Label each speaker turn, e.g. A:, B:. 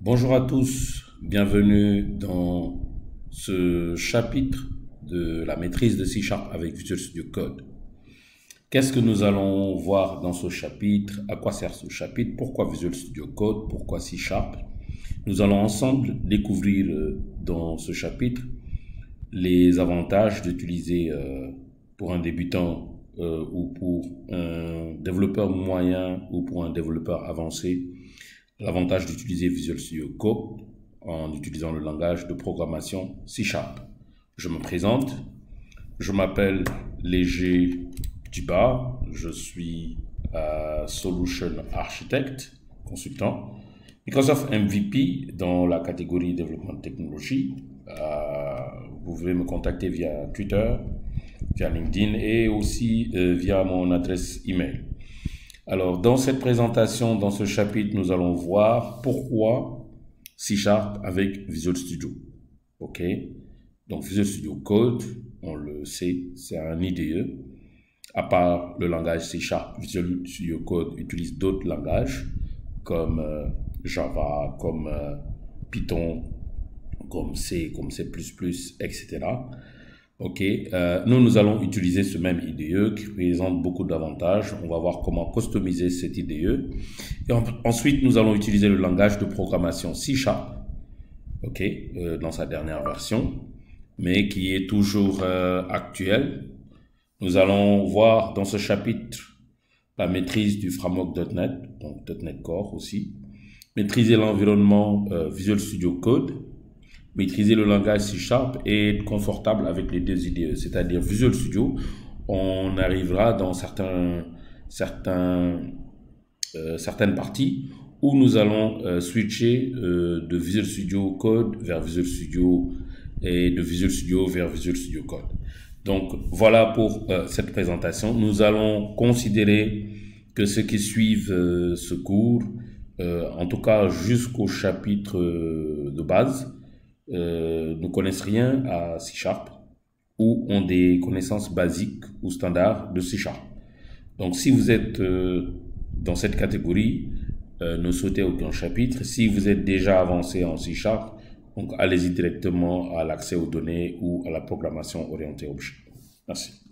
A: Bonjour à tous, bienvenue dans ce chapitre de la maîtrise de C# avec Visual Studio Code. Qu'est-ce que nous allons voir dans ce chapitre? À quoi sert ce chapitre? Pourquoi Visual Studio Code? Pourquoi C#? Nous allons ensemble découvrir dans ce chapitre les avantages d'utiliser pour un débutant ou pour un développeur moyen ou pour un développeur avancé, l'avantage d'utiliser Visual Studio Code en utilisant le langage de programmation C#. Je me présente, je m'appelle Léger Duba, je suis Solution Architect, consultant, Microsoft MVP dans la catégorie développement de technologie. Vous pouvez me contacter via Twitter, via LinkedIn et aussi via mon adresse email. Alors, dans cette présentation, dans ce chapitre, nous allons voir pourquoi C# avec Visual Studio. OK? Donc, Visual Studio Code, on le sait, c'est un IDE. À part le langage C#, Visual Studio Code utilise d'autres langages comme Java, comme Python, comme C, comme C++, etc. Ok, nous allons utiliser ce même IDE qui présente beaucoup d'avantages. On va voir comment customiser cet IDE. Et ensuite, nous allons utiliser le langage de programmation C#, ok, dans sa dernière version, mais qui est toujours actuel. Nous allons voir dans ce chapitre la maîtrise du framework .NET, donc .NET Core aussi, maîtriser l'environnement Visual Studio Code, maîtriser le langage C# et être confortable avec les deux IDE, c'est-à-dire Visual Studio. On arrivera dans certaines parties où nous allons switcher de Visual Studio Code vers Visual Studio et de Visual Studio vers Visual Studio Code. Donc voilà pour cette présentation. Nous allons considérer que ceux qui suivent ce cours, en tout cas jusqu'au chapitre de base, ne connaissent rien à C# ou ont des connaissances basiques ou standards de C#. Donc si vous êtes dans cette catégorie, ne sautez aucun chapitre. Si vous êtes déjà avancé en C#, donc allez-y directement à l'accès aux données ou à la programmation orientée objet. Merci.